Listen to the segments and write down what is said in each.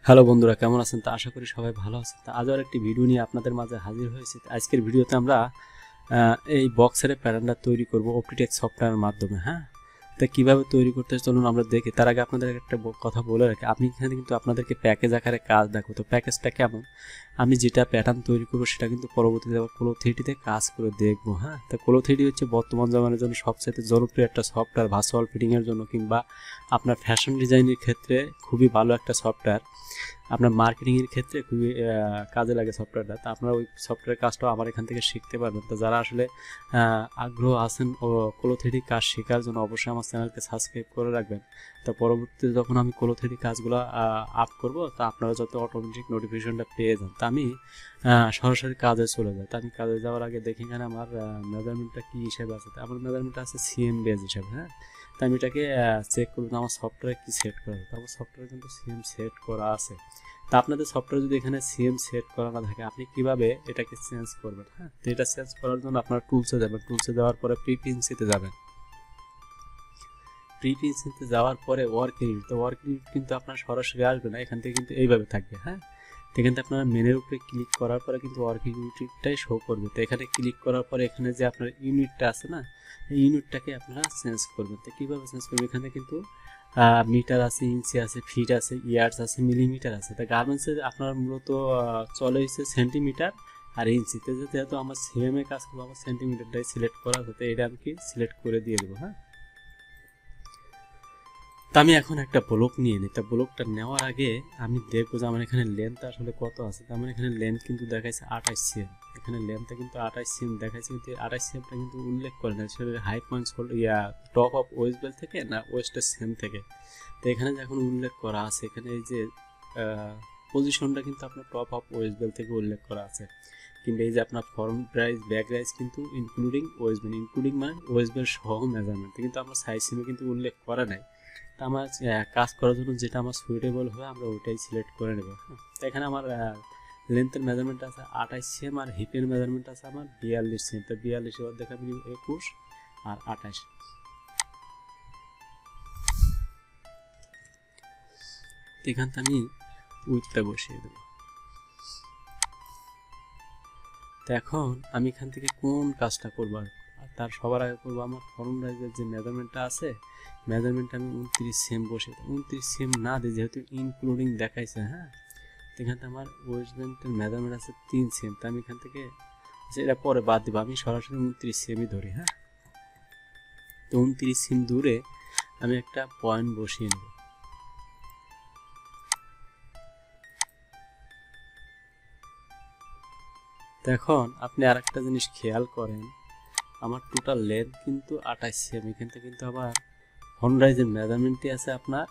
Hello বন্ধুরা, কেমন আছেন? তা আশা করি সবাই ভালো আছেন। তা আজও আরেকটি ভিডিও নিয়ে আপনাদের মাঝে হাজির হয়েছি। আজকের ভিডিওতে আমরা এই বক্সের প্যাটার্নটা তৈরি করব অপটিটেক্স সফটওয়্যারের মাধ্যমে। হ্যাঁ, তা কীভাবে তৈরি করতে চলুন আমরা দেখি। তার আগে আপনাদের একটা কথা বলে রাখি, আমি এখানে কিন্তু আপনাদেরকে প্যাকেজ আকারে কাজ দেখো। তো প্যাকেজটা কেমন, আমি যেটা প্যাটার্ন তৈরি করবো সেটা কিন্তু পরবর্তীতে আবার Colo3D কাজ করে দেখবো। হ্যাঁ, তো Colo3D হচ্ছে বর্তমান জামানার জন্য সবচেয়ে জনপ্রিয় একটা সফটওয়্যার, ভার্চুয়াল ফিটিংয়ের জন্য কিংবা আপনার ফ্যাশন ডিজাইনের ক্ষেত্রে খুবই ভালো একটা সফটওয়্যার। আপনার মার্কেটিংয়ের ক্ষেত্রে খুবই কাজে লাগে সফটওয়্যারটা। তা আপনারা ওই সফটওয়্যার কাজটাও আমার এখান থেকে শিখতে পারবেন। তো যারা আসলে আগ্রহ আছেন ও Colo3D কাজ শেখার জন্য অবশ্যই আমার চ্যানেলকে সাবস্ক্রাইব করে রাখবেন। তো পরবর্তীতে যখন আমি Colo3D কাজগুলো আপ করব, তা আপনারা যাতে অটোমেটিক নোটিফিকেশনটা পেয়ে যান। তা আমি সরাসরি কাজে চলে যাই। তা আমি কাজে যাওয়ার আগে দেখি এখানে আমার মেজারমেন্টটা কী হিসেবে আছে। আমার মেজারমেন্টটা আছে সিএম বেজ হিসাবে। হ্যাঁ, তো আমি এটাকে চেক করুন আমার সফটওয়্যারে কী সেট করা আছে। আমার সফটওয়্যারে কিন্তু সিএম সেট করা আছে। তা আপনাদের সফটওয়্যার যদি এখানে সিএম সেট করা না থাকে, আপনি কিভাবে এটাকে চেঞ্জ করবেন? হ্যাঁ, তো এটা চেঞ্জ করার জন্য আপনার টুলসে যাবেন। টুলসে যাওয়ার পরে প্রিপিএনসিতে যাবেন। প্রিপিএনসিতে যাওয়ার পরে ওয়ার্ক এডিট। তো ওয়ার্ক এডিট কিন্তু আপনার সরাসরি আসবে না, এখান থেকে কিন্তু এইভাবে থাকবে। হ্যাঁ, এখান থেকে আপনারা মেনের উপরে ক্লিক করার পরে কিন্তু ওয়ার্ক ইউনিটটাই শো করবে। তো এখানে ক্লিক করার পরে এখানে যে আপনার ইউনিটটা আছে না, এই ইউনিটটাকে আপনারা চেঞ্জ করবেন। তো কীভাবে চেঞ্জ করবেন? এখানে কিন্তু মিটার আছে, ইঞ্চি আছে, ফিট আছে, ইয়ার্স আছে, মিলিমিটার আছে। তা গার্মেন্টসে আপনার মূলত চলে হচ্ছে সেন্টিমিটার আর ইঞ্চিতে। যেহেতু আমার সিএমএ কাজ করবো, আমার সেন্টিমিটারটাই সিলেক্ট করা আছে, তো এটা আমি কি সিলেক্ট করে দিয়ে দেবো। হ্যাঁ, তা আমি এখন একটা ব্লক নিয়ে নিই। তা ব্লকটা নেওয়ার আগে আমি দেখবো যে আমার এখানে লেন্থ আসলে কত আছে। তো আমার এখানে লেন্থ কিন্তু দেখাইছে 28 সিএম। এখানে লেন্থটা কিন্তু 28 সিএম দেখাইছে, কিন্তু 28 সিএমটা কিন্তু উল্লেখ করে না সেটা high point top of West belt থেকে না ওয়েস্টের সিএম থেকে। তো এখানে যখন উল্লেখ করা আছে, এখানে এই যে পজিশনটা কিন্তু আপনার টপ অফ ওয়েস্ট বেল থেকে উল্লেখ করা আছে। কিংবা এই যে আপনার ফ্রন্ট রাইজ ব্যাক রাইজ কিন্তু ইনক্লুডিং ওয়েস্ট বেল, ইনক্লুডিং মানে ওয়েস্ট বেল সহ মেজারমেন্ট, কিন্তু আমার সাইজ সিমে কিন্তু উল্লেখ করা নাই। তা আমার কাজ করার জন্য যেটা আমার সুইটেবল হবে আমরা ওইটাই সিলেক্ট করে নেব। হ্যাঁ, তো এখানে আমার লেন্থের মেজারমেন্ট আছে 28 সিএম আর হিপের মেজারমেন্ট আছে আমার 42 সিএম। তো 42 এর অর্ধেক আমি 21 আর 28। এখান থেকে আমি উইথটা বসিয়ে দেবো। তো এখন আমি এখান থেকে কোন কাজটা করবো, আর তার সবার আগে করবো আমার ফরম রাইজের যে মেজারমেন্টটা আছে, মেজারমেন্টটা আমি 29 সিএম বসে। 29 সিএম না দিই, যেহেতু ইনক্লুডিং দেখাইছে। হ্যাঁ, এখান থেকে আমার ওয়েস্ট বেল্টের মেজারমেন্ট আছে 3 সিএম। তো আমি এখান থেকে যেটা পরে বাদ দেবো, আমি সরাসরি 29 সিএমই ধরি। হ্যাঁ, তো 29 সিএম দূরে আমি একটা পয়েন্ট বসিয়ে নেব। তো এখন আপনি আর একটা জিনিস খেয়াল করেন, আমার টোটাল লেন্থ কিন্তু 28 সিএম। এখান থেকে কিন্তু আবার হন্ডাইজের মেজারমেন্টটি আছে আপনার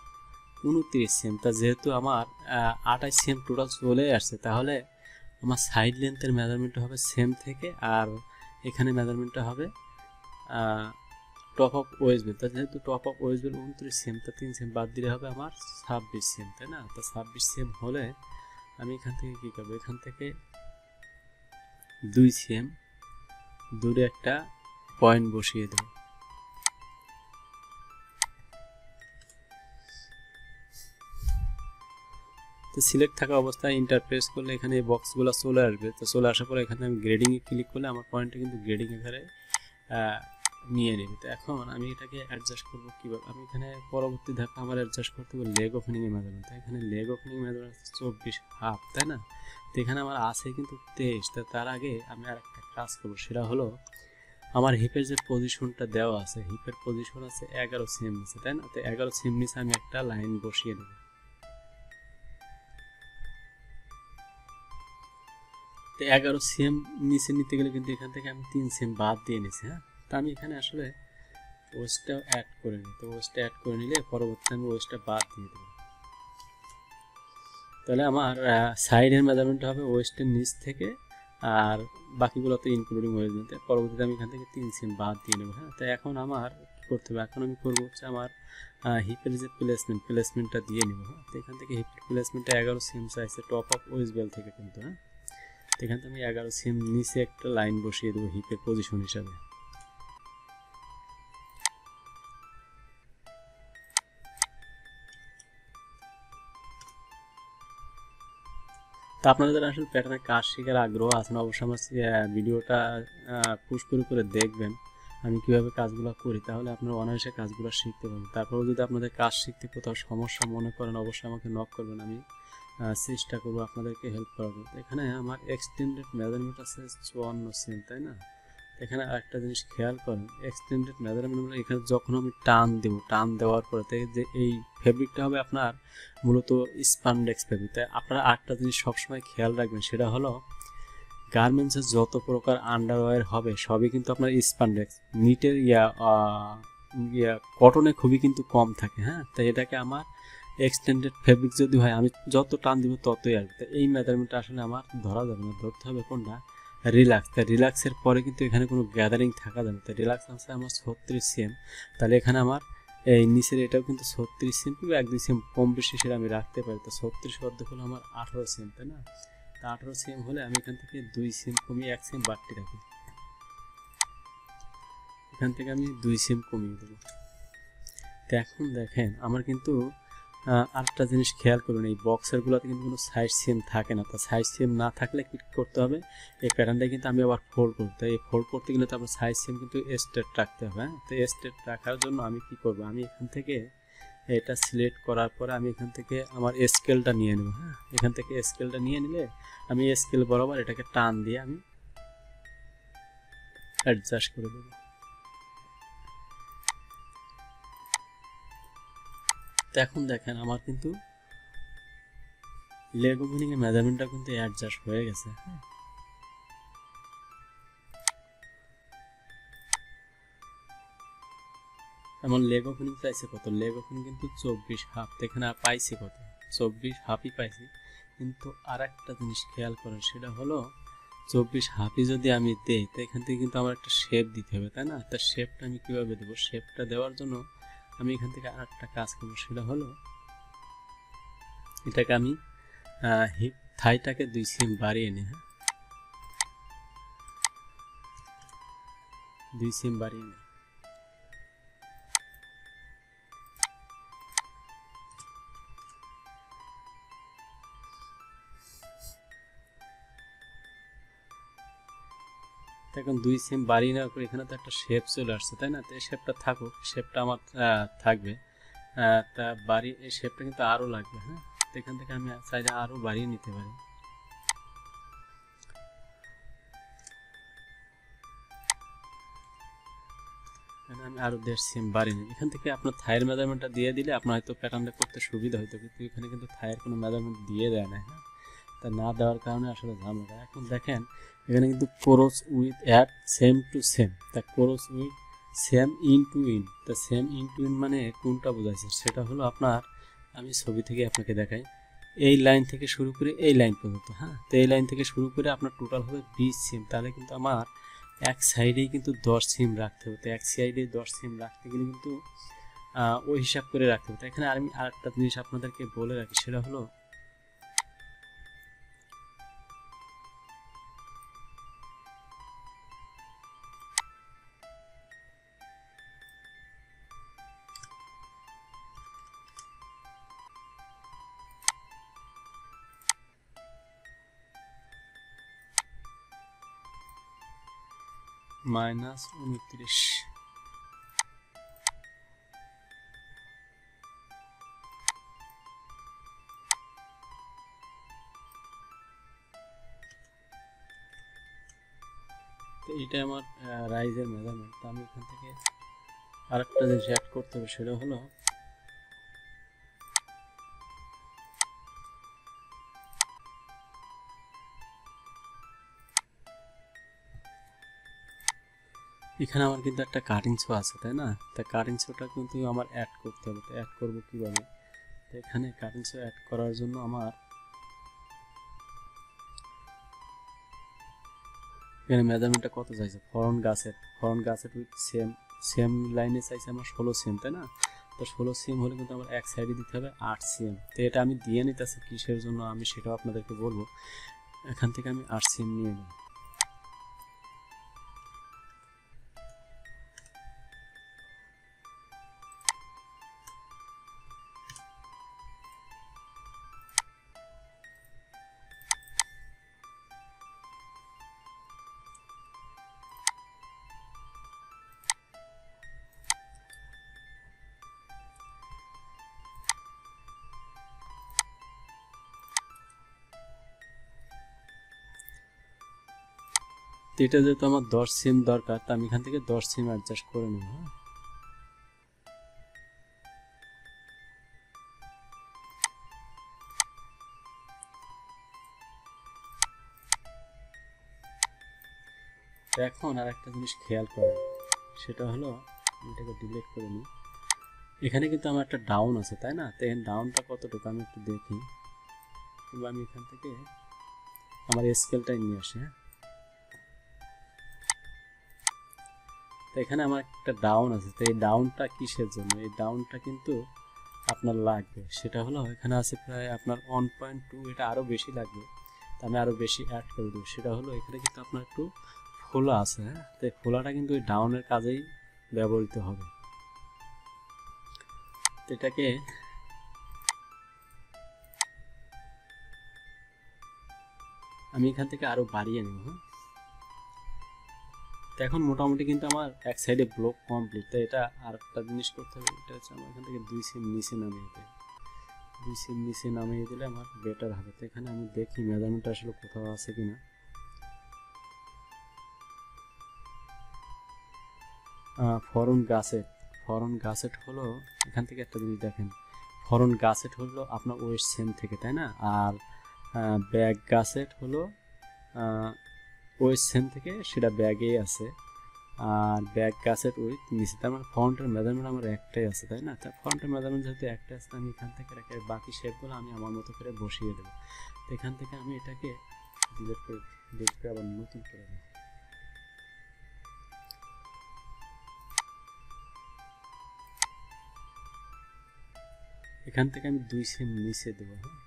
29 সিএম। তা যেহেতু আমার 28 সিএম টোটাল চলে আসছে, তাহলে আমার সাইড লেন্থের মেজারমেন্টটা হবে সেম থেকে, আর এখানে মেজারমেন্টটা হবে টপ অফ ওয়েস্ট বেল। তা যেহেতু top of West belt 29 cm, তা 3 সিএম বাদ দিলে হবে আমার 26 সিএম, তাই না? তো 26 সিএম হলে আমি এখান থেকে কী করবো, এখান থেকে 2 সিএম দূরে একটা পয়েন্ট বসিয়ে দেবো। তো সিলেক্ট থাকা অবস্থায় ইন্টারপ্রেস করলে এখানে এই বক্সগুলো চলে আসবে। তো চলে আসার পরে এখানে আমি গ্রেডিংয়ে ক্লিক করলে আমার পয়েন্টটা কিন্তু গ্রেডিং এখানে নিয়ে নেবে। তো এখন আমি এটাকে অ্যাডজাস্ট করবো কীভাবে, আমি এখানে পরবর্তী ধাপে আমার অ্যাডজাস্ট করতে হবে লেগ ওপেনিংয়ে মেজারমেন্ট। তো এখানে লেগ ওপেনিং মেজারমেন্ট 24.5, তাই না? তো এখানে আমার আছে কিন্তু 23। তো তার আগে আমি আর একটা কাজ করবো, সেটা হলো আমার হিপের যে পজিশনটা দেওয়া আছে, হিপের পজিশন আছে 11 সিএম নিচে, তাই না? তো 11 সিএম নিচে আমি একটা লাইন বসিয়ে নেব। তো 11 সিএম নিচে নিতে গেলে কিন্তু এখান থেকে আমি 3 সিএম বাদ দিয়ে নিছি। হ্যাঁ, তো আমি এখানে আসলে ওয়েস্টটা অ্যাড করে নিই। তো ওয়েস্টটা অ্যাড করে নিলে পরবর্তীতে আমি ওয়েস্টটা বাদ দিয়ে দেবো। তাহলে আমার সাইডের মেজারমেন্ট হবে ওয়েস্টের নিচ থেকে, আর বাকিগুলো তো ইনক্লুডিং ওয়েস্ট বেলতে। পরবর্তীতে আমি এখান থেকে 3 সিএম বাদ দিয়ে নেবো। হ্যাঁ, তো এখন আমার কী করতে হবে, এখন আমি করবো হচ্ছে আমার হিপের যে প্লেসমেন্টটা দিয়ে নেবো। হ্যাঁ, তো এখান থেকে হিপের প্লেসমেন্টটা 11 সিএম চাইছে টপ অফ ওয়েস্ট বেল থেকে কিন্তু। হ্যাঁ, তো এখান থেকে আমি 11 সিএম নিচে একটা লাইন বসিয়ে দেবো হিপের পজিশন হিসাবে। তো আপনারা যারা আসলে প্যাটার্নের কাজ শেখার আগ্রহ আছেন অবশ্যই আমার ভিডিওটা পুশ করে দেখবেন আমি কিভাবে কাজগুলো করি, তাহলে আপনারা অনায়াসে কাজগুলো শিখতে পারবেন। তারপরেও যদি আপনাদের কাজ শিখতে কোথাও সমস্যা মনে করেন অবশ্যই আমাকে নক করবেন, আমি চেষ্টা করবো আপনাদেরকে হেল্প করার জন্য। এখানে আমার এক্সটেন্ডেড মেজারমেন্ট আছে 54 সেম, তাই না? এখানে আরেকটা জিনিস খেয়াল করেন, এক্সটেন্ডেড মেজারমেন্ট মানে এখানে যখন আমি টান দেব, টান দেওয়ার পরে যে এই ফেব্রিকটা হবে আপনার মূলত স্পান্ডেক্স ফেব্রিক। তাই আপনারা আরেকটা জিনিস সবসময় খেয়াল রাখবেন, সেটা হলো গার্মেন্টসের যত প্রকার আন্ডারওয়্যার হবে সবই কিন্তু আপনার স্পান্ডেক্স, নিটের কটনে খুবই কিন্তু কম থাকে। হ্যাঁ, তাই এটাকে আমার এক্সটেন্ডেড ফেব্রিক যদি হয় আমি যত টান দিব ততই আসবে। তো এই মেজারমেন্টটা আসলে আমার ধরা যাবে না, ধরতে হবে কোনটা রিল্যাক্স। তাই রিল্যাক্সের পরে কিন্তু এখানে কোনো গ্যাদারিং থাকা যাবে। তাই রিল্যাক্স আছে আমার 36 সেম, তাহলে এখানে আমার এই নিচের এটাও কিন্তু 36 সেম, কিংবা 1-2 সেম কম বেশি সেটা আমি রাখতে পারি। তো 36 অর্ধেক হলো আমার 18 সেম, তাই না? তা 18 সেম হলে আমি এখান থেকে 2 সেম কমিয়ে 1 সেম বাড়তি রাখি, এখান থেকে আমি 2 সেম কমিয়ে দেবো। তো এখন দেখেন আমার কিন্তু আরেকটা জিনিস খেয়াল করুন, এই বক্সেরগুলোতে কিন্তু কোনো সাইজ সেম থাকে না। তা সাইজ সেম না থাকলে কি করতে হবে, এই প্যাটার্নটা কিন্তু আমি আবার ফোল্ড করব। তাই এই ফোল্ড করতে গেলে তো আপনার সাইজ সেম কিন্তু স্ট্রেট রাখতে হবে। হ্যাঁ, তো স্ট্রেট রাখার জন্য আমি কি করব, আমি এখান থেকে এটা সিলেক্ট করার পরে আমি এখান থেকে আমার স্কেলটা নিয়ে নেব। হ্যাঁ, এখান থেকে স্কেলটা নিয়ে নিলে আমি স্কেল বরাবর এটাকে টান দিয়ে আমি অ্যাডজাস্ট করে দেবো। তো এখন দেখেন আমার কিন্তু লেগ ওপেনিং এর মেজারমেন্টটা কিন্তু অ্যাডজাস্ট হয়ে গেছে। হ্যাঁ, আমার লেগ ওপেনিং চাইছে কত, লেগ ওপেনিং কিন্তু 24.5, এখানে পাইছি কত 24.5ই পাইছি। কিন্তু আর একটা জিনিস খেয়াল করেন, সেটা হলো 24.5ই যদি আমি দেই তো এখান থেকে কিন্তু আমার একটা শেপ দিতে হবে, তাই না? তা শেপটা আমি কীভাবে দেবো, শেপটা দেওয়ার জন্য আমি এখান থেকে আর একটা কাজ করবো, সেটা হলো এটাকে আমি হিপ থাইটাকে 2 সেম বাড়িয়ে নিই। হ্যাঁ, 2 সেম বাড়িয়ে নিই। এখন 2 সেম বাড়িয়ে নেওয়ার পর এখানে তো একটা শেপ চলে আসছে, তাই না? তো এই শেপটা থাকুক, শেপটা আমার থাকবে। তা বাড়ি এই শেপটা কিন্তু আরও লাগবে। হ্যাঁ, তো এখান থেকে আমি চাইলে আরও বাড়িয়ে নিতে পারি। আমি আরও 1.5 সেম বাড়িয়ে নিই। এখান থেকে আপনার থায়ের মেজারমেন্টটা দিয়ে দিলে আপনার হয়তো প্যাটার্নটা করতে সুবিধা হতো, কিন্তু এখানে কিন্তু থায়ের কোনো মেজারমেন্ট দিয়ে দেয় না। হ্যাঁ, তা না দেওয়ার কারণে আসলে ঝামেলা। এখন দেখেন এখানে কিন্তু cross with at same to same, তা cross with same in to in. তা সেম ইন টু ইন মানে কোনটা বোঝাইছে, সেটা হলো আপনার আমি ছবি থেকে আপনাকে দেখাই, এই লাইন থেকে শুরু করে এই লাইন পর্যন্ত। হ্যাঁ, তো এই লাইন থেকে শুরু করে আপনার টোটাল হবে 20 সিম, তাহলে কিন্তু আমার এক সাইডেই কিন্তু 10 সিম রাখতে হবে। তো এক সাইডে 10 সিম রাখতে গেলে কিন্তু ওই হিসাব করে রাখতে হবে। এখানে আমি আরেকটা জিনিস আপনাদেরকে বলে রাখি, সেটা হলো -29। তো এটা আমার রাইজের মেজারমেন্ট। তো আমি এখান থেকে আরেকটা জিনিস অ্যাড করতে হবে, সেটা হলো এখানে আমার কিন্তু একটা কাটিং শো আছে, তাই না? তা কাটিং শোটা কিন্তু আমার অ্যাড করতে হবে। তো অ্যাড করবো কীভাবে, তো এখানে কাটিং শো অ্যাড করার জন্য আমার এখানে মেজারমেন্টটা কত চাইছে, ফরন গাছের উইথ সেম লাইনে চাইছে আমার 16 সেম, তাই না? তো 16 সেম হলে কিন্তু আমার এক সাইডে দিতে হবে 8 সেম। তো এটা আমি দিয়ে নিতেছি কিসের জন্য আমি সেটাও আপনাদেরকে বলবো। এখান থেকে আমি 8 সেম নিয়ে নিই। তো এটা যেহেতু আমার 10 সিম দরকার, তা আমি এখান থেকে 10 সিম অ্যাডজাস্ট করে নেব। হ্যাঁ, তো এখন আর একটা জিনিস খেয়াল করেন, সেটা হলো এটাকে ডিলিট করে নিই। এখানে কিন্তু আমার একটা ডাউন আছে, তাই না? তো এখানে ডাউনটা কতটুকু আমি একটু দেখি, কিংবা আমি এখান থেকে আমার স্কেলটাই নিয়ে আসি। হ্যাঁ, তো এখানে আমার একটা ডাউন আছে, তো এই ডাউনটা কিসের জন্য? এই ডাউনটা কিন্তু আপনার লাগবে, সেটা হলো এখানে আছে প্রায় আপনার 1.2, এটা আরও বেশি লাগবে, তো আমি আরও বেশি অ্যাড করে দেবো। সেটা হলো এখানে কিন্তু আপনার একটু ফোলা আছে। হ্যাঁ, তো এই ফোলাটা কিন্তু ওই ডাউনের কাজেই ব্যবহৃত হবে। তো এটাকে আমি এখান থেকে আরও বাড়িয়ে নেব। হ্যাঁ, তো এখন মোটামুটি কিন্তু আমার এক সাইডে ব্লক কমপ্লিট। তো এটা আর একটা জিনিস করতে হবে, এটা হচ্ছে আমার এখান থেকে 2 সিম নিচে নামিয়ে দেয়, 2 সিম নিচে নামিয়ে দিলে আমার বেটার হবে। তো এখানে আমি দেখি মেজারমেন্টটা আসলে কোথাও আছে কিনা। ফরেন গাসেট, ফরেন গাসেট হলো এখান থেকে একটা জিনিস দেখেন, ফরেন গাসেট হলো আপনার ওয়েস্ট সেম থেকে, তাই না? আর ব্যাক গাসেট হলো ওয়েস্ট সেম থেকে, সেটা ব্যাগেই আছে। আর ব্যাক গাসেট উইথ নিচে, তার মানে ফ্রন্টের মেজারমেন্ট আমার একটাই আছে, তাই না? তা ফ্রন্টের মেজারমেন্ট যেহেতু একটাই আছে, আমি এখান থেকে রেখে বাকি শেপগুলো আমি আমার মতো করে বসিয়ে দেবো। তো এখান থেকে আমি এটাকে ডিলিট করে আবার নতুন করে দেবো। এখান থেকে আমি 2 সিম নিচে দেবো। হ্যাঁ,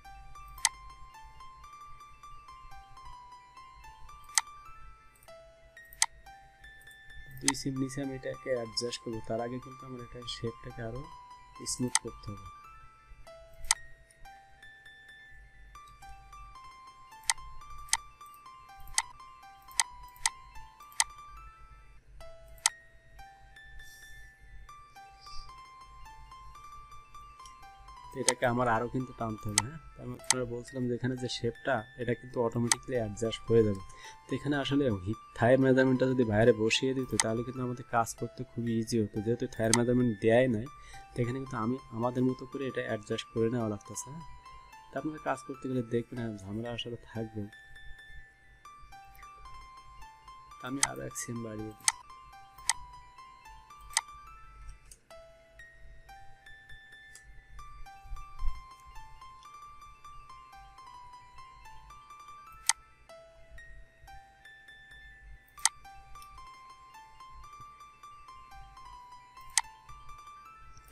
2 সিম নিচে আমি এটাকে অ্যাডজাস্ট করবো। তার আগে কিন্তু আমার এটা শেপটাকে আরও স্মুথ করতে হবে। এটাকে আমার আরও কিন্তু টানতে হবে। হ্যাঁ, আমি আপনারা বলছিলাম যে এখানে যে শেপটা, এটা কিন্তু অটোমেটিক্যালি অ্যাডজাস্ট হয়ে যাবে। তো এখানে আসলে থায়ের মেজারমেন্টটা যদি বাইরে বসিয়ে দিত, তাহলে কিন্তু আমাদের কাজ করতে খুবই ইজি হতো। যেহেতু থায়ের মেজারমেন্ট দেয়াই নাই, তো এখানে কিন্তু আমি আমাদের মতো করে এটা অ্যাডজাস্ট করে নেওয়া লাগতেছে। হ্যাঁ, তো আপনারা কাজ করতে গেলে দেখবেন ঝামেলা আসলে থাকবে। আমি আরও 1 সিম বাড়িয়ে দিই।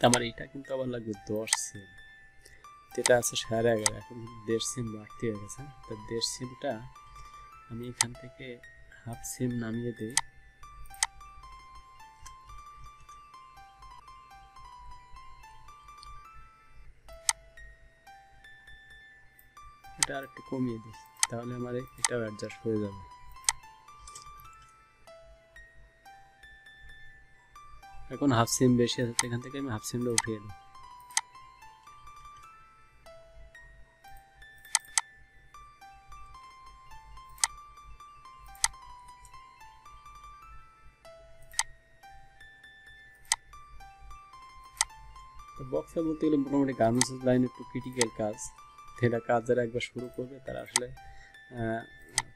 আমার এটা কিন্তু আবার লাগবে 10 সিম, যেটা আছে 11.5, এখন 1.5 সিম বাড়তি হয়ে গেছে। তো 1.5 সিমটা আমি এখান থেকে হাফ সিম নামিয়ে দিই। এটা আর একটু কমিয়ে দিই, তাহলে আমার এটাও অ্যাডজাস্ট হয়ে যাবে। এখন হাফ সিম বেশি আছে, এখান থেকে আমি হাফ সিমটা উঠিয়ে দিই। তো বক্সে বলতে গেলে মোটামুটি গার্মেন্টস লাইন একটু ক্রিটিক্যাল কাজ। এটা কাজ যারা একবার শুরু করবে, তারা আসলে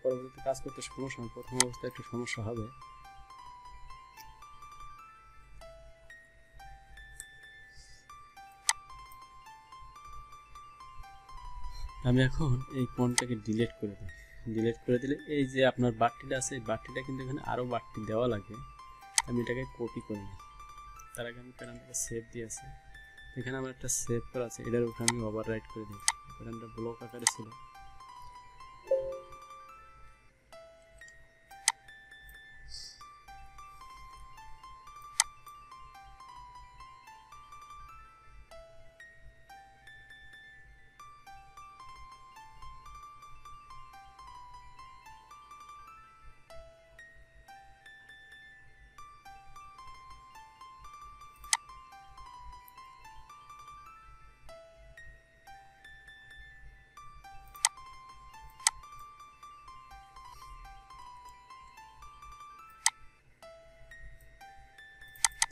পরবর্তীতে কাজ করতে সমস্যা হবে, প্রথম অবস্থায় একটু সমস্যা হবে। আমি এখন এই কোণটাকে ডিলিট করে দিই। ডিলিট করে দিলে এই যে আপনার বাটটিটা আছে, এই বাটটিটা কিন্তু এখানে আরও বাটটি দেওয়া লাগে। আমি এটাকে কপি করে নিই। তার আগে আমি প্যাটার্নটাকে সেভ দিয়েছি, এখানে আমার একটা সেভ করা আছে, এটার উপরে আমি ওভার রাইট করে দিই। প্যাটার্নটা ব্লক আকারে ছিল।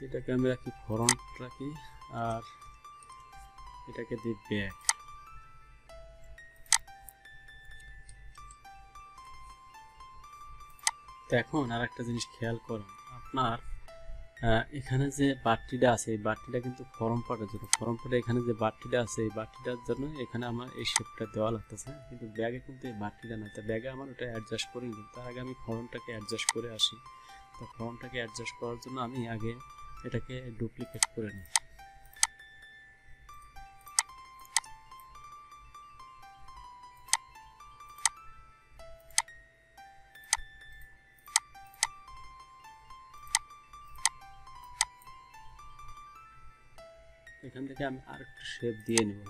এটাকে আমি রাখি ফ্রন্ট রাখি, আর এটাকে দিই ব্যাক। তো এখন আর একটা জিনিস খেয়াল করেন, আপনার এখানে যে বাটটিটা আছে এই বাটটিটা কিন্তু ফর্ম পার্টের জন্য, ফর্ম পার্টে এখানে যে বাটটিটা আছে এই বাটটিটার জন্য এখানে আমার এই শেপটা দেওয়া লাগতেছে, কিন্তু ব্যাগে কিন্তু এই বাটটিটা না। তো ব্যাগে আমার ওটা অ্যাডজাস্ট করে নিই, তার আগে আমি ফর্মটাকে অ্যাডজাস্ট করে আসি। তো ফর্মটাকে অ্যাডজাস্ট করার জন্য আমি আগে এটাকে ডুপ্লিকেট করে নিই। এখান থেকে আমি আরেকটু শেপ দিয়ে নেব।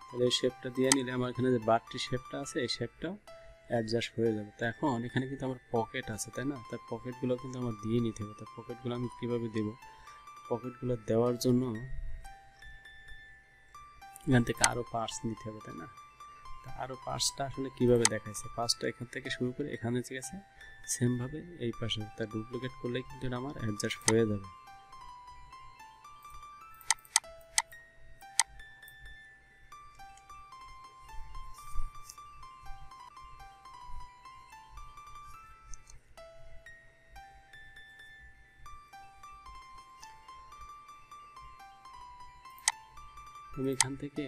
তাহলে এই শেপটা দিয়ে নিলে আমার এখানে যে বাটটি শেপটা আছে এই শেপটা অ্যাডজাস্ট হয়ে যাবে। তো এখন এখানে কিন্তু আমার পকেট আছে, তাই না? তার পকেটগুলো কিন্তু আমার দিয়ে নিতে হবে। তার পকেটগুলো আমি কীভাবে দেব? পকেটগুলো দেওয়ার জন্য এখান থেকে আরও পার্টস নিতে হবে, তাই না? তা আরও পার্টসটা আসলে কীভাবে দেখাইছে, পার্টসটা এখান থেকে শুরু করে এখানে ঠিক আছে, সেমভাবে এই পাশে তার ডুপ্লিকেট করলেই কিন্তু আমার অ্যাডজাস্ট হয়ে যাবে। আমি এখান থেকে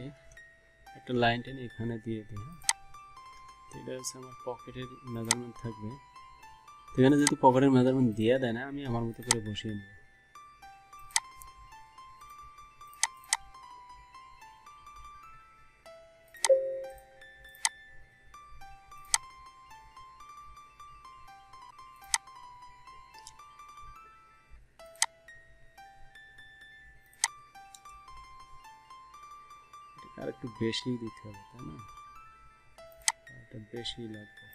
একটা লাইন টেনে এখানে দিয়ে দিই। তো এটা হচ্ছে আমার পকেটের মেজারমেন্ট থাকবে। এখানে যেহেতু পকেটের মেজারমেন্ট দিয়ে দেয় না, আমি আমার মতো করে বসিয়ে নেব। আর একটু বেশি দিতে হবে, তাই না? এটা বেশি লাগবে।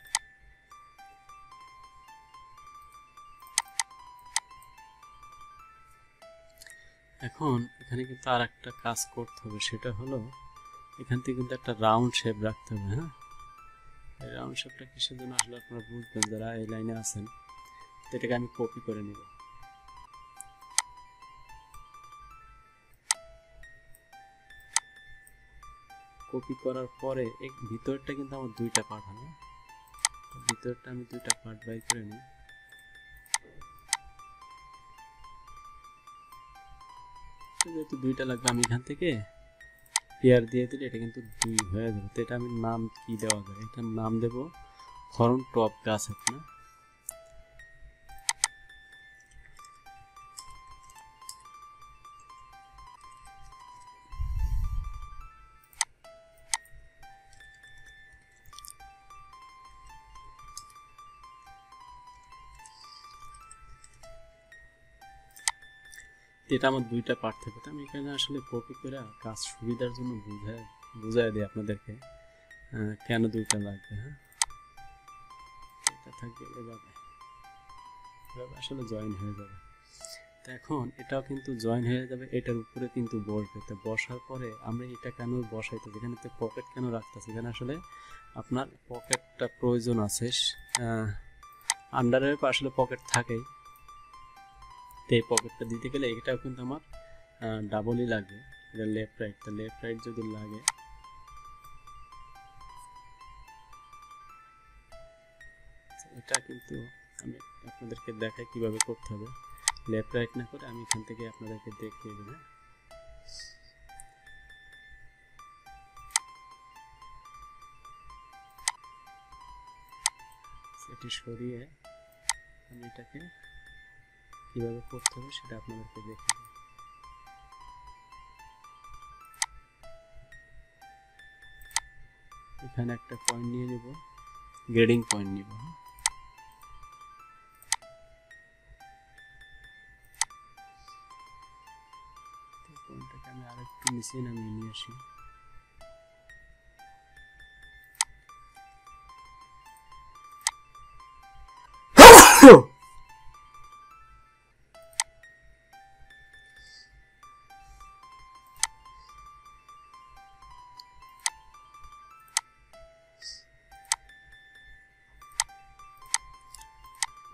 এখন এখানে কিন্তু আর একটা কাজ করতে হবে, সেটা হলো এখান থেকে কিন্তু একটা রাউন্ড শেপ রাখতে হবে। হ্যাঁ, এই রাউন্ড শেপটা কিসের জন্য আসলে আপনারা বুঝবেন যারা এই লাইনে আছেন। এটাকে আমি কপি করে নিব। কপি করার পরে এই ভিতরটা কিন্তু আমার দুইটা পার্ট হবে, ভিতরটা আমি দুইটা পার্ট বাই করে নিই। যেহেতু দুইটা লাগবে আমি এখান থেকে পেয়ার দিয়ে দিলে এটা কিন্তু দুই হয়ে যাবে। তো এটা আমি নাম কি দেওয়া যায়, এটার নাম দেব ফ্রন্ট টপ গাছ না। এটা আমার দুইটা পার্ট থাকবে। তো আমি এখানে আসলে কপি করে কাজ সুবিধার জন্য বুঝাই দিই আপনাদেরকে কেন দুইটা লাগবে। হ্যাঁ, এটা থাকবে এভাবে, এভাবে আসলে জয়েন হয়ে যাবে। তো এখন এটাও কিন্তু জয়েন হয়ে যাবে, এটার উপরে কিন্তু বসবে। তো বসার পরে আমরা এটা কেন বসাইতে, যেখানে পকেট কেন রাখতেছি, এখানে আসলে আপনার পকেটটা প্রয়োজন আছে। আন্ডারের আসলে পকেট থাকেই, তো এই পকেটটা দিতে গেলে এটাও কিন্তু আমার ডাবলই লাগবে। এটা লেফট রাইট, তো লেফট রাইট যদি লাগে এটা কিন্তু আমি আপনাদেরকে দেখাই কিভাবে করতে হবে। লেফট রাইট না করে আমি এখান থেকে আপনাদেরকে দেখিয়ে দেব। এটি সরিয়ে আমি এটাকে কিভাবে করতে হবে সেটা আপনাদেরকে দেখিয়ে দেব। এখানে একটা পয়েন্ট নিয়ে নেব, গ্রেডিং পয়েন্ট নিব। পয়েন্টটাকে আমি আরেকটু নিচে নামিয়ে নিয়ে আসি।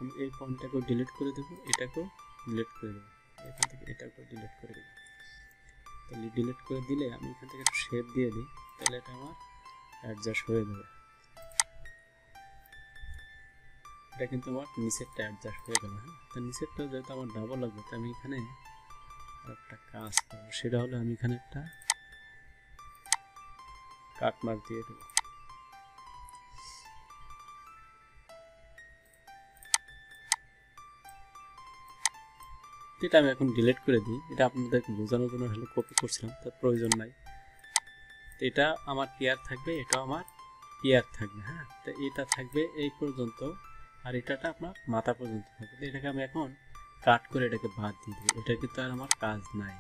এখন এই পয়েন্টটাকেও ডিলিট করে দেবো, এটাকেও ডিলিট করে দেবো, এখান থেকে এটাকেও ডিলিট করে দেবো। তাহলে ডিলিট করে দিলে আমি এখান থেকে একটু শেপ দিয়ে দিই, তাহলে এটা আমার অ্যাডজাস্ট হয়ে যাবে। এটা কিন্তু আমার নিচেরটা অ্যাডজাস্ট হয়ে গেল। হ্যাঁ, তো নিচেরটা যেহেতু আমার ডাবল লাগবে, তো আমি এখানে একটা কাজ করবো, সেটা হলো আমি এখানে একটা কাট মার্ক দিয়ে দেবো। এটা আমি এখন ডিলিট করে দিই, এটা আপনাদের বোঝানোর জন্য হলে কপি করছিলাম, তার প্রয়োজন নাই। তো এটা আমার পেয়ার থাকবে, এটাও আমার পেয়ার থাকবে। হ্যাঁ, তো এটা থাকবে এই পর্যন্ত, আর এটাটা আপনার মাথা পর্যন্ত থাকবে। তো এটাকে আমি এখন কাট করে এটাকে বাদ দিয়ে দেবো, এটা কিন্তু আর আমার কাজ নাই।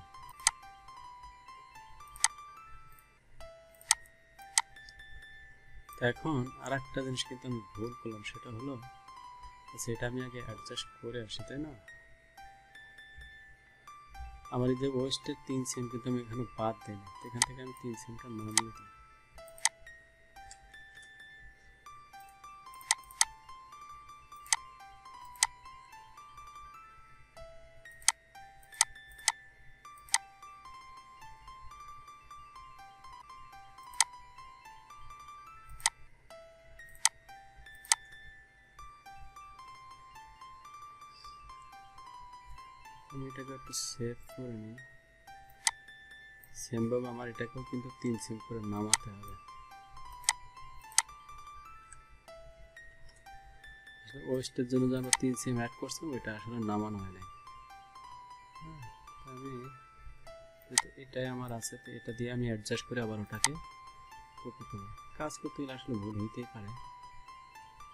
তো এখন আর একটা জিনিস কিন্তু আমি ভুল করলাম, সেটা হলো সেটা আমি আগে অ্যাডজাস্ট করে আসি, তাই না? আমার এই যে ওয়েস্টের 3 সেম কিন্তু আমি এখানে বাদ দিই না, এখান থেকে আমি 3 সেমটা নামিয়ে দিই। আমি এটাকে একটু সেভ করে নিই। সেমভাবে আমার এটাকেও কিন্তু 3 সেম করে নামাতে হবে। ওয়েস্টের জন্য যে আমরা 3 সেম অ্যাড করছিলাম, ওইটা আসলে নামানো হয় নাই। আমি এটাই আমার আছে, তো এটা দিয়ে আমি অ্যাডজাস্ট করে আবার ওটাকে কপি করব। কাজ করতে গেলে আসলে ভুল হইতেই পারে,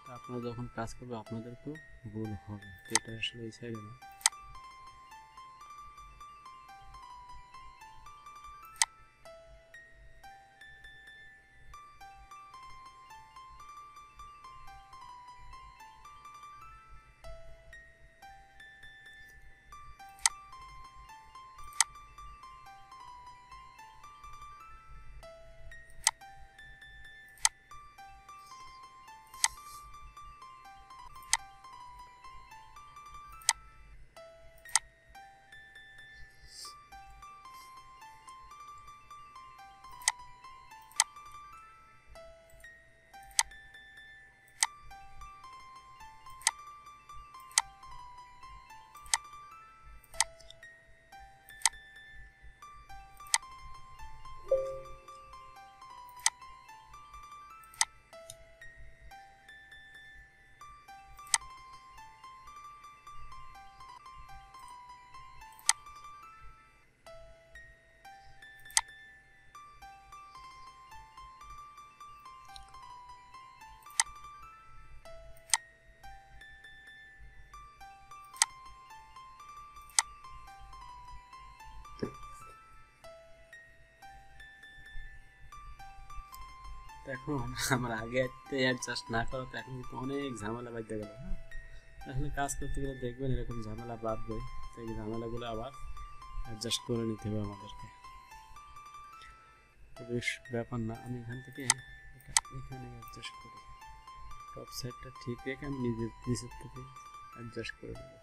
তো আপনারা যখন কাজ করবে আপনাদেরকেও ভুল হবে, তো এটা আসলে এই সাইডে না। এখন আমার আগে অ্যাডজাস্ট না করাতে এখন কিন্তু অনেক ঝামেলা বাঁধতে গেল। হ্যাঁ, আসলে কাজ করতে গেলে দেখবেন এরকম ঝামেলা বাঁধবে, সেই ঝামেলাগুলো আবার অ্যাডজাস্ট করে নিতে হবে আমাদেরকে। তো বেশ ব্যাপার না, আমি এখান থেকে এটা এখানে অ্যাডজাস্ট করি, টপ সাইডটা ঠিক রেখে আমি নিচের থেকে অ্যাডজাস্ট করে দেবো।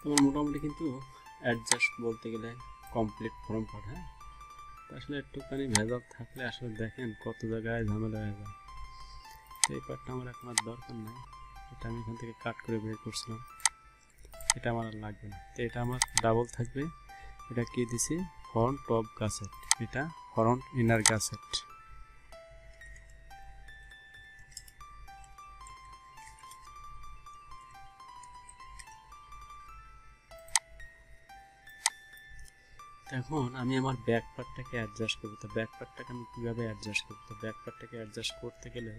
আমার মোটামুটি কিন্তু অ্যাডজাস্ট বলতে গেলে কমপ্লিট ফর্ম পাঠ। হ্যাঁ, তো আসলে একটুখানি ভেজাল থাকলে আসলে দেখেন কত জায়গায় ঝামেলা হয়ে যায়। তো এই পার্টটা আমার এখন আর দরকার নাই, এটা আমি এখান থেকে কাট করে বের করছিলাম, এটা আমার আর লাগবে না। তো এটা আমার ডাবল থাকবে। এটা কি দিছি, ফ্রন্ট টপ গাসেট, এটা ফ্রন্ট ইনার গাসেট। এখন আমি আমার ব্যাক পার্টটাকে অ্যাডজাস্ট করবো। তো ব্যাক পার্টটাকে আমি কীভাবে অ্যাডজাস্ট করবো? তো ব্যাক পার্টটাকে অ্যাডজাস্ট করতে গেলে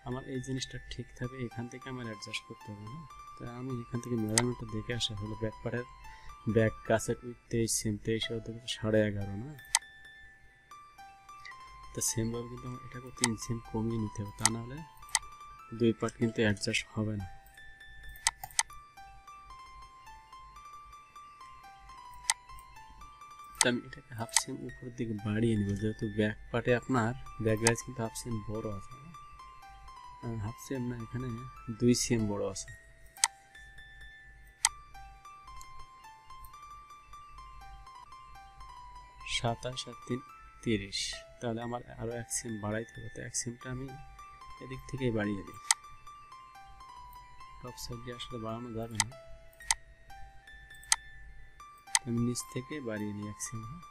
আমার এই জিনিসটা ঠিক থাকবে, এখান থেকে আমার অ্যাডজাস্ট করতে হবে। হ্যাঁ, তো আমি এখান থেকে মেজারমেন্টটা দেখে আসা হলো ব্যাক পার্টের ব্যাক গাসেট উইথ 23 সেম, 23 11.5 না। তো সেমভাবে কিন্তু আমার এটাকে 3 সেম কমিয়ে নিতে হবে, তা নাহলে দুই পার্ট কিন্তু অ্যাডজাস্ট হবে না। তো আমি এটাকে হাফ সেম উপরের দিকে বাড়িয়ে নেব, যেহেতু ব্যাক পার্টে আপনার ব্যাক রাইজ কিন্তু হাফ সেম বড় আছে। হাফ সেম না, এখানে 2 সেম বড় আছে। সাতাশ আর 3 30, তাহলে আমার আরও 1 সেম বাড়াইতে হবে। তো 1 সেমটা আমি এদিক থেকেই বাড়িয়ে দিই, টপ সাইড দিয়ে আসলে বাড়ানো যাবে না, আমি নিচ থেকে বাড়িয়ে নিই 1 সেম। হ্যাঁ,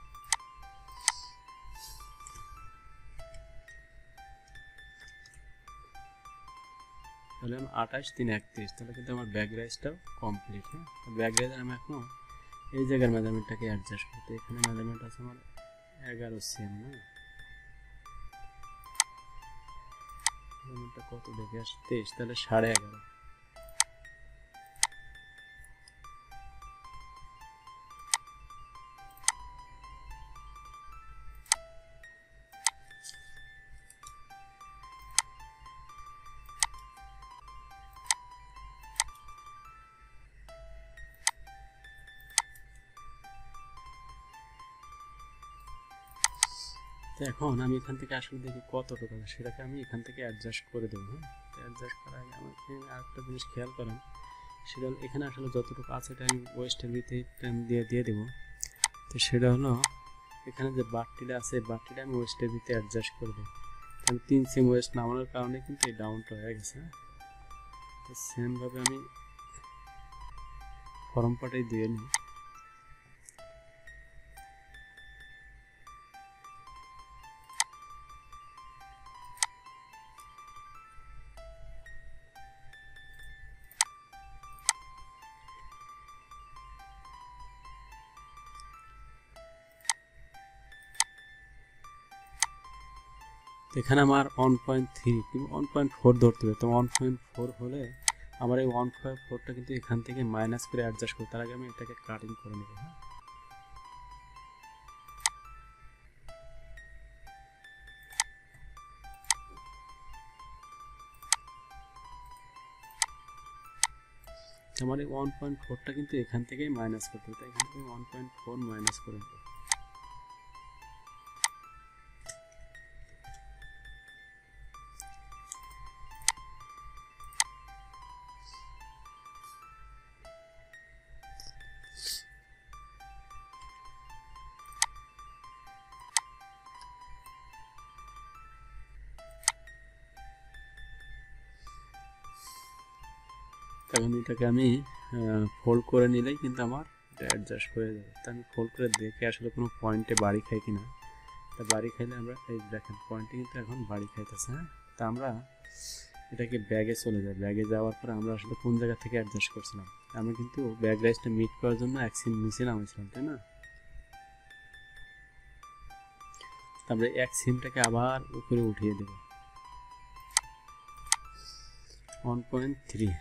তাহলে আমি 28 3 31, তাহলে কিন্তু আমার ব্যাক রাইজটাও কমপ্লিট। হ্যাঁ, ব্যাক রাইজ আমি এখন এই জায়গার মেজারমেন্টটাকে অ্যাডজাস্ট করতে, এখানে মেজারমেন্ট আছে আমার 11 সেম। না, মেজারমেন্টটা কত দেখে আসে 23, তাহলে 11.5। তো এখন আমি এখান থেকে আসলে দেখি কতটুকু আছে, সেটাকে আমি এখান থেকে অ্যাডজাস্ট করে দেবো। হ্যাঁ, অ্যাডজাস্ট করার আগে আমাকে আরেকটা জিনিস খেয়াল করেন, সেটা হলো এখানে আসলে যতটুকু আছে এটা আমি ওয়েস্টের ভিতরে দিয়ে দেবো। তো সেটা হলো এখানে যে বাটটিটা আছে, বাটটিটা আমি ওয়েস্টের ভিতরে অ্যাডজাস্ট করে দেবো। আমি 3 সেম ওয়েস্ট নামানোর কারণে কিন্তু এই ডাউনটা হয়ে গেছে। তো সেমভাবে আমি ফর্ম পাটাই দিয়ে নিই। এখানে আমার 1.3 কিংবা 1.4 ধরতে হবে। তো 1.4 হলে আমার এই 1.4টা কিন্তু এখান থেকে মাইনাস করে অ্যাডজাস্ট করি, তার আগে আমি এটাকে কাটিং করে নেব। হ্যাঁ, আমার এই 1.4টা কিন্তু এখান থেকেই মাইনাস করতে হবে, এখান থেকে 1.4 মাইনাস করে নেব। তখন এটাকে আমি ফোল্ড করে নিলেই কিন্তু আমার অ্যাডজাস্ট হয়ে যাবে। তা আমি ফোল্ড করে দেখে আসলে কোনো পয়েন্টে বাড়ি খাই কিনা। তা বাড়ি খাইলে আমরা এই দেখেন পয়েন্টে কিন্তু এখন বাড়ি খাইতেছে। হ্যাঁ, তা আমরা এটাকে ব্যাগে চলে যায়, ব্যাগে যাওয়ার পরে আমরা আসলে কোন জায়গা থেকে অ্যাডজাস্ট করছিলাম, আমি কিন্তু ব্যাগ রাইজটা মিট করার জন্য 1 সেম নিচে নামাইছিলাম, তাই না? তারপরে 1 সেমটাকে আবার উপরে উঠিয়ে দেব 1.3।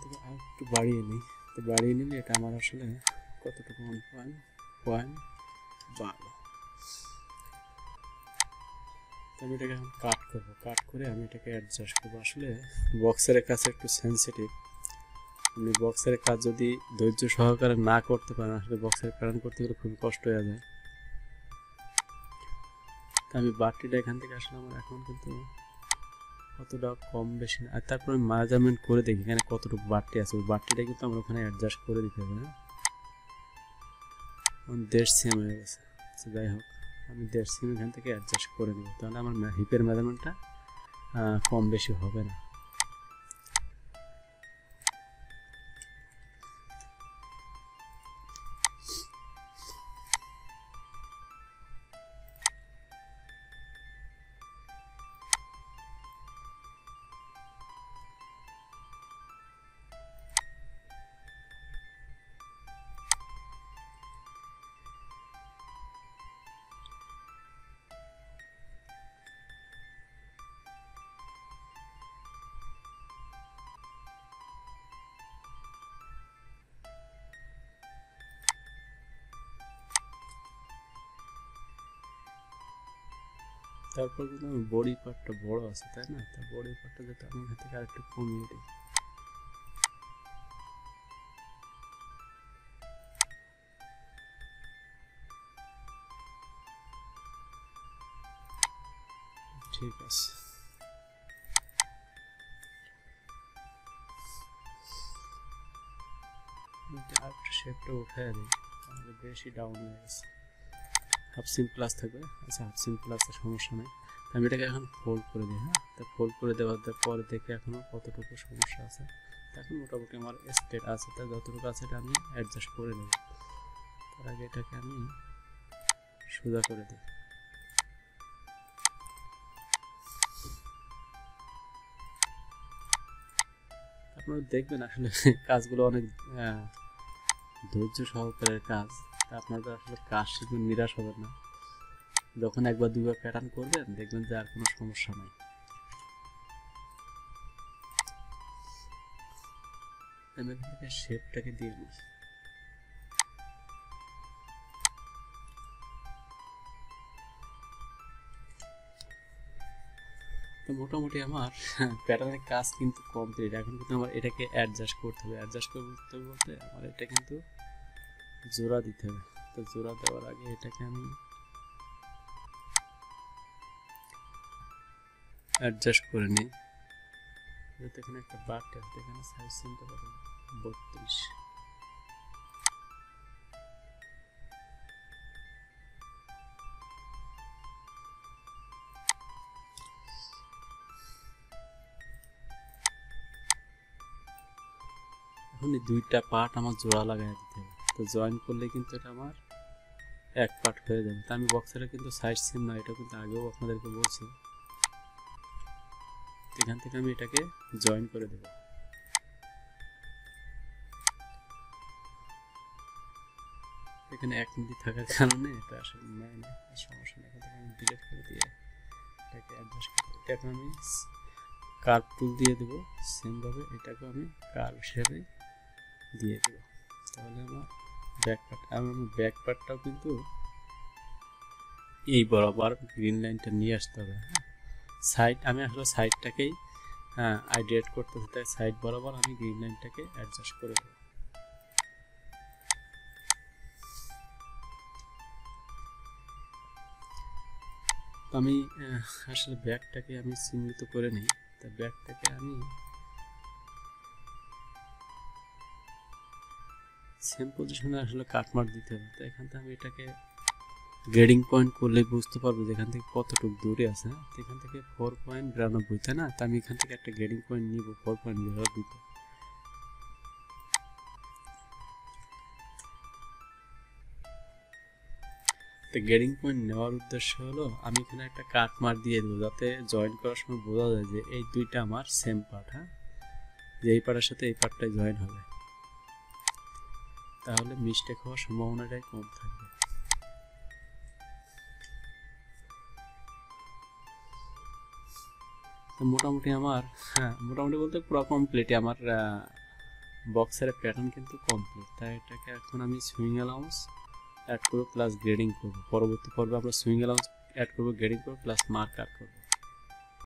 থেকে আর একটু বাড়িয়ে নিই। তো বাড়িয়ে নিলে এটা আমার আসলে কতটুকু 1.12। তো আমি এটাকে এখন কাট করবো, কাট করে আমি এটাকে অ্যাডজাস্ট করবো। আসলে বক্সের কাছে একটু সেন্সিটিভ, আপনি বক্সের কাজ যদি ধৈর্য সহকারে না করতে পারেন আসলে বক্সের প্যাটার্ন করতে গেলে খুবই কষ্ট হয়ে যায়। তো আমি বাড়তিটা এখান থেকে আসলে আমার এখন কিন্তু কতটা কম বেশি না, আর তারপর আমি মেজারমেন্ট করে দেখি এখানে কতটুকু বাড়তি আছে। ওই বাড়তিটা কিন্তু আমরা ওখানে অ্যাডজাস্ট করে দিতে হবে। হ্যাঁ, 1.5 সেম হয়ে গেছে। আচ্ছা যাই হোক, আমি 1.5 সেম এখান থেকে অ্যাডজাস্ট করে নেব, তাহলে আমার হিপের মেজারমেন্টটা কম বেশি হবে না। তারপর কিন্তু আমার বডি পার্টটা বড় আছে, তাই না? তো বডি পার্টটা যাতে আমি এখান থেকে আরেকটু কমিয়ে দিই। ঠিক আছে, আরেকটু শেপটা উঠাই দিই, তাহলে বেশি ডাউন হয়ে গেছে। হাফ সিম প্লাস থাকবে। আচ্ছা, হাফ সিম প্লাসের সমস্যা নেই। আমি এটাকে এখন ফোল্ড করে দিই। হ্যাঁ, তো ফোল্ড করে দেওয়ার পরে দেখে এখনও কতটুকু সমস্যা আছে। এখন মোটামুটি আমার স্টেট আছে, তাই যতটুকু আছে এটা আমি অ্যাডজাস্ট করে নেব। তার আগে এটাকে আমি সোজা করে দিই। আপনারা দেখবেন আসলে কাজগুলো অনেক ধৈর্য সহকারে কাজ। তা আপনারা আসলে কাজ শিখবেন, নিরাশ হবেন না। যখন একবার দুইবার প্যাটার্ন করবেন দেখবেন যে আর কোনো সমস্যা নাই। আমি এখান থেকে শেপটাকে দিয়ে নিই। তো মোটামুটি আমার প্যাটার্নের কাজ কিন্তু কমপ্লিট। এখন কিন্তু আমার এটাকে অ্যাডজাস্ট করতে হবে। অ্যাডজাস্ট করতে বলতে আমার এটা কিন্তু জোড়া দিতে হবে। তো জোড়া দেওয়ার আগে এটাকে আমি অ্যাডজাস্ট করে নিই। যেহেতু এখানে একটা বাড়তি আছে, এখানে সাইজ চিনতে পারবো 32। এখন এই দুইটা পার্ট আমার জোড়া লাগাই দিতে হবে। তো জয়েন করলে কিন্তু এটা আমার এক পার্ট হয়ে যাবে। তো আমি বক্সের কিন্তু সাইজ সেম না, এটা কিন্তু আগেও আপনাদেরকে বলছি। এখান থেকে আমি এটাকে জয়েন করে দেব। এখানে 1 মিলি থাকার কারণে এটা আসলে নেয় না, সমস্যা নেই। এখান থেকে আমি ডিলিট করে দিয়ে এটাকে অ্যাডজাস্ট করে দেবো। এটাকে আমি কার্ভ টুল দিয়ে দেবো, সেমভাবে এটাকে আমি কার্ভ হিসেবে দিয়ে দেবো। তাহলে আমার ব্যাক পার্ট, আমার ব্যাক পার্টটাও কিন্তু এই বরাবর গ্রিন লাইনটা নিয়ে আসতে হবে। হ্যাঁ, সাইড আমি আসলে সাইডটাকেই আইডিয়েট করতেছি, তাই সাইড বরাবর আমি গ্রিন লাইনটাকে অ্যাডজাস্ট করে দেবো। আমি আসলে ব্যাগটাকে আমি চিহ্নিত করে নিই। তা ব্যাগটাকে আমি সেম পজিশনে আসলে কাটমার্ক দিতে হবে। তো এখান থেকে আমি এটাকে গ্রেডিং পয়েন্ট করলে বুঝতে পারবো যে এখান থেকে কতটুকু দূরে আছে। তো এখান থেকে 4.92, তাই না? তো আমি এখান থেকে একটা গ্রেডিং পয়েন্ট নিব 4.92। তো গ্রেডিং পয়েন্ট নেওয়ার উদ্দেশ্য হলো আমি এখানে একটা কাট মার্ক দিয়ে দেবো, যাতে জয়েন করার সময় বোঝা যায় যে এই দুইটা আমার সেম পার্ট। হ্যাঁ, যে এই পার্টের সাথে এই পার্টটাই জয়েন হবে, তাহলে মিস্টেক হওয়ার সম্ভাবনাটাই কম থাকবে। তো মোটামুটি আমার মোটামুটি বলতে পুরো কমপ্লিট আমার বক্সের প্যাটার্ন কিন্তু কমপ্লিট। তাই এটাকে এখন আমি সুইং অ্যালাউন্স অ্যাড করবো প্লাস গ্রেডিং করবো। পরবর্তী পর্বে আমরা সুইং অ্যালাউন্স অ্যাড করবো, গ্রেডিং করবো প্লাস মার্কার করবো।